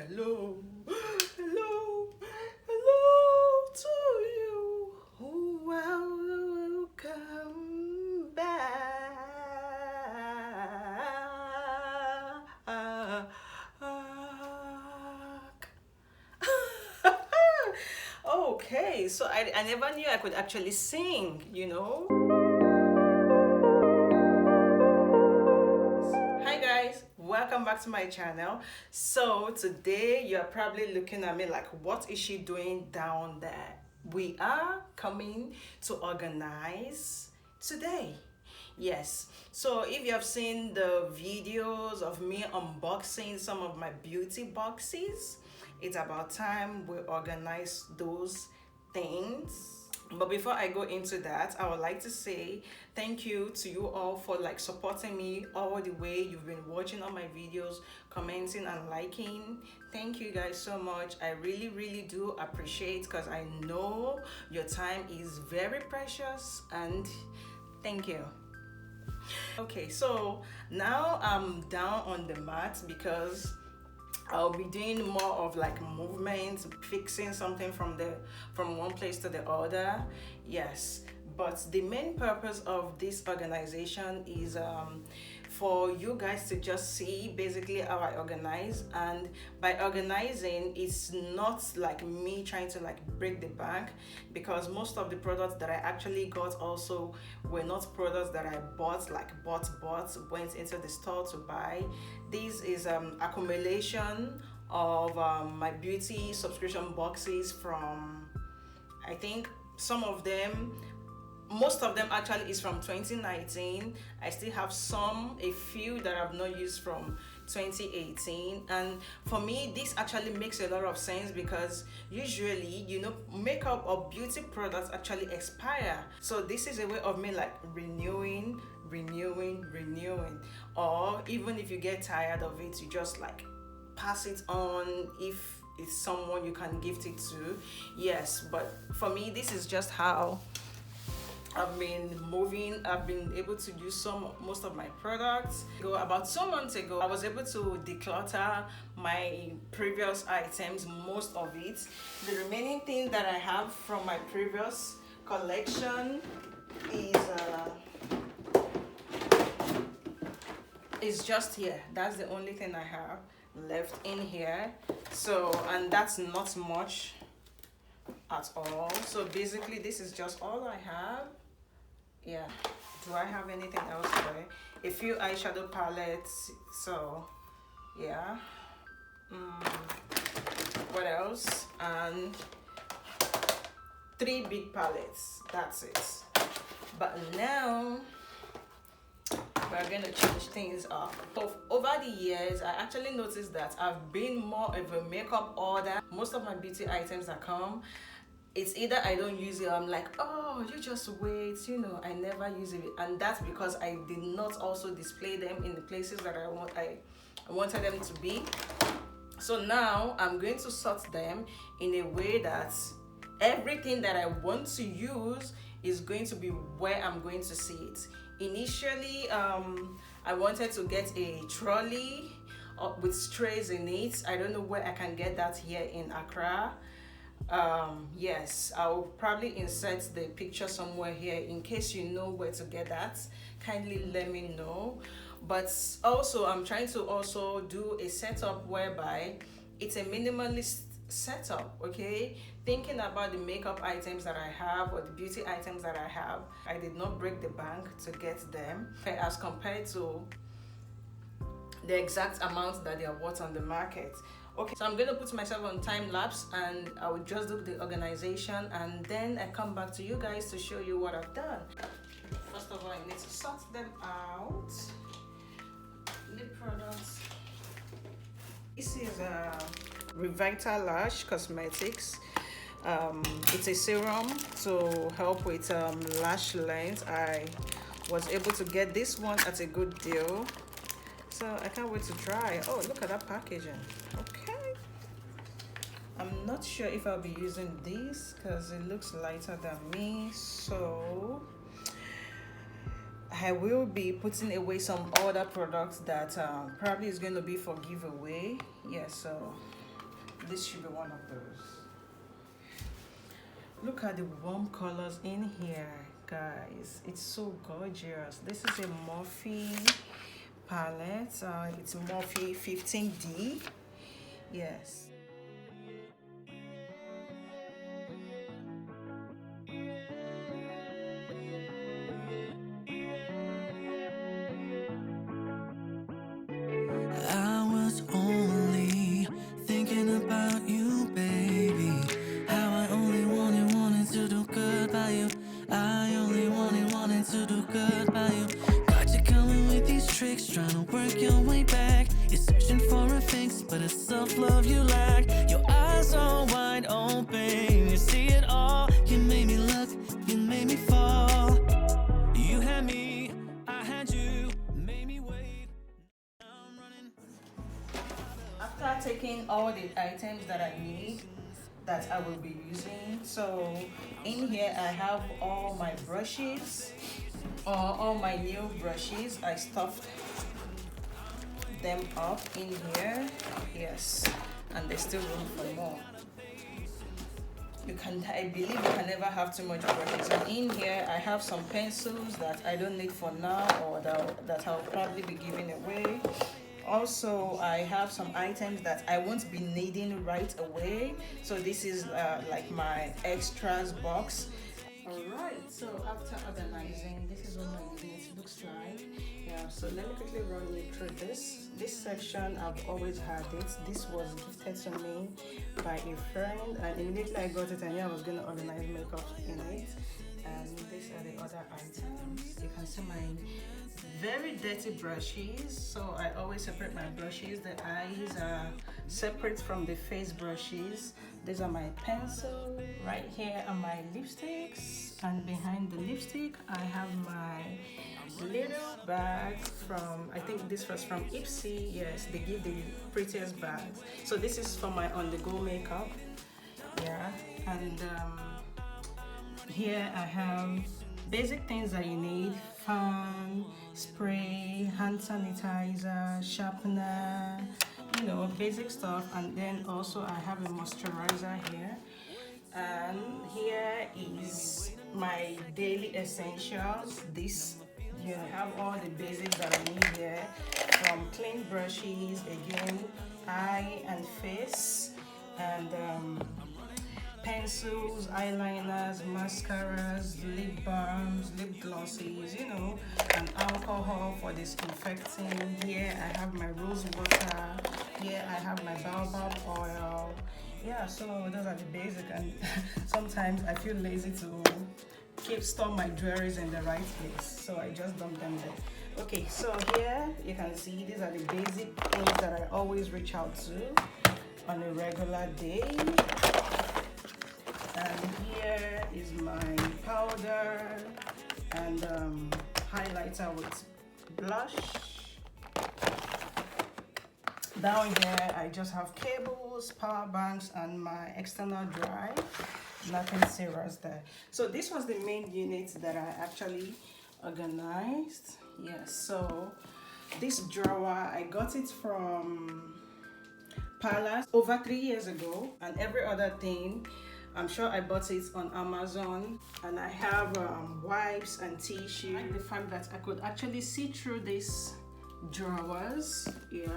Hello, hello, hello to you. Welcome back. Okay, so I never knew I could actually sing, you know. Hi guys, welcome back to my channel. So today you're probably looking at me like, what is she doing down there? We are coming to organize today. Yes, so if you have seen the videos of me unboxing some of my beauty boxes, it's about time we organize those things. But before I go into that, I would like to say thank you to you all for like supporting me all the way. You've been watching all my videos, commenting and liking. Thank you guys so much. I really do appreciate, because I know your time is very precious, and thank you. Okay, so now I'm down on the mat because I'll be doing more of like movements, fixing something from one place to the other. Yes, but the main purpose of this organization is for you guys to just see basically how I organize. And by organizing, it's not like me trying to like break the bank, because most of the products that I actually got also were not products that I bought, like bought went into the store to buy. This is accumulation of my beauty subscription boxes from, I think some of them, most of them actually is from 2019. I still have a few that I've not used from 2018. And for me, this actually makes a lot of sense, because usually, you know, makeup or beauty products actually expire. So this is a way of me like renewing. Or even if you get tired of it, you just like pass it on if it's someone you can gift it to. Yes, but for me, this is just how I've been moving. I've been able to use most of my products. About 2 months ago, I was able to declutter my previous items, most of it. The remaining thing that I have from my previous collection is just here. That's the only thing I have left in here. So, and that's not much at all. So basically, this is just all I have. Yeah, do I have anything else there? A few eyeshadow palettes. So yeah, what else? And 3 big palettes. That's it. But now we're gonna change things up. Over the years, I actually noticed that I've been more of a makeup order. Most of my beauty items that come, it's either I don't use it, I'm like, oh, you just wait, you know, I never use it. And that's because I did not also display them in the places that I wanted them to be. So now I'm going to sort them in a way that everything that I want to use is going to be where I'm going to see it. Initially, I wanted to get a trolley with strays in it. I don't know where I can get that here in Accra. Yes, I'll probably insert the picture somewhere here. In case you know where to get that, kindly let me know. But also, I'm trying to also do a setup whereby it's a minimalist setup. Okay, thinking about the makeup items that I have or the beauty items that I have, I did not break the bank to get them as compared to the exact amount that they are worth on the market. Okay, so I'm going to put myself on time lapse, and I will just do the organization, and then I come back to you guys to show you what I've done. First of all, I need to sort them out. The products. This is Revitalash Cosmetics. It's a serum to help with lash length. I was able to get this one at a good deal, so I can't wait to try. Oh, look at that packaging. Okay, I'm not sure if I'll be using this because it looks lighter than me, so I will be putting away some other products that probably is going to be for giveaway. Yeah, so this should be one of those. Look at the warm colors in here, guys. It's so gorgeous. This is a Morphe palette. It's Morphe 15D. Yes. I was only thinking about you, baby. How I only wanted to do good by you. I only wanted to do good by you. Got you coming with these tricks, trying to work your way back. You're searching for a fix, but it's self-love you lack. Your eyes are wide open, you see it all. You made me look, you made me fall. You had me, I had you, made me wait. I'm running. After taking all the items that I need, that I will be using, so in here I have all my brushes, or all my new brushes. I stuffed them up in here. Yes, and there's still room for more. I believe you can never have too much brushes. And in here I have some pencils that I don't need for now, or that I'll probably be giving away. Also, I have some items that I won't be needing right away, so this is like my extras box. Alright, so after organizing, this is what my unit looks like. Yeah, so let me quickly run you through this. This section, I've always had it. This was gifted to me by a friend, and immediately I got it, I knew I was going to organize makeup in it. And these are the other items. You can see my very dirty brushes, so I always separate my brushes. The eyes are separate from the face brushes. These are my pencils. Right here are my lipsticks, and behind the lipstick I have my little bag from, I think this was from Ipsy. Yes, they give the prettiest bags. So this is for my on-the-go makeup. Yeah, and here I have basic things that you need: fan, spray, hand sanitizer, sharpener, you know, basic stuff. And then also I have a moisturizer here, and here is my daily essentials. This, you have all the basics that I need here, from clean brushes, again, eye and face, and pencils, eyeliners, mascaras, lip balms, lip glosses, you know, and alcohol for disinfecting. Here I have my rose water. Here I have my baobab oil. Yeah, so those are the basic, and sometimes I feel lazy to store my jewelries in the right place, so I just dump them there. Okay, so here you can see these are the basic things that I always reach out to on a regular day. And here is my powder and highlighter with blush. Down here I just have cables, power banks, and my external drive. Nothing serious there. So this was the main unit that I actually organized. Yes, so this drawer, I got it from Palace over 3 years ago, and every other thing, I'm sure I bought it on Amazon. And I have wipes and tissue. I like the fact that I could actually see through these drawers. Yeah.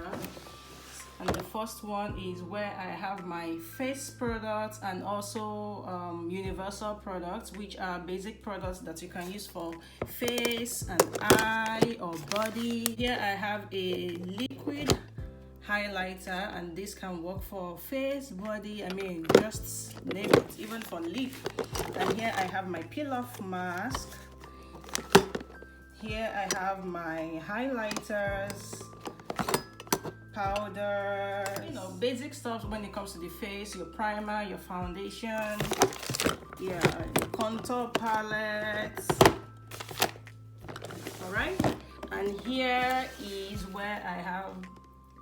And the first one is where I have my face products, and also universal products, which are basic products that you can use for face and eye or body. Here I have a liquid highlighter, and this can work for face, body, I mean, just name it, even for lip. And here I have my peel-off mask. Here I have my highlighters, powder, you know, basic stuff when it comes to the face, your primer, your foundation, yeah, your contour palettes. All right, and here is where I have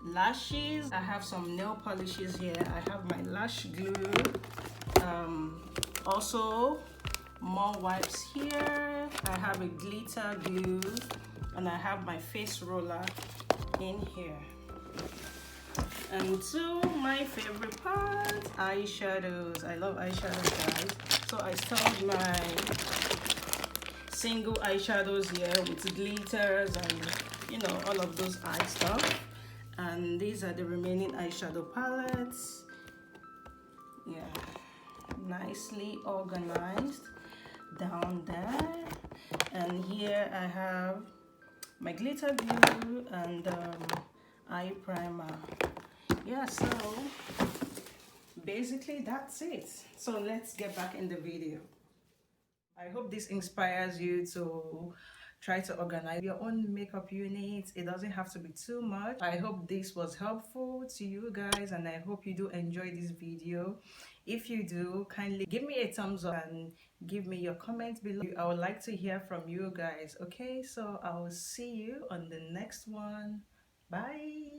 lashes. I have some nail polishes here. I have my lash glue, also more wipes here. I have a glitter glue, and I have my face roller in here. And to my favorite part, eyeshadows. I love eyeshadows, guys. So I stored my single eyeshadows here with glitters and all of those eye stuff. And these are the remaining eyeshadow palettes. Yeah, nicely organized down there. And here I have my glitter glue and eye primer. Yeah, so basically that's it. So let's get back in the video. I hope this inspires you to try to organize your own makeup units. It doesn't have to be too much. I hope this was helpful to you guys, and I hope you do enjoy this video. If you do, kindly give me a thumbs up and give me your comments below. I would like to hear from you guys. Okay, so I will see you on the next one. Bye.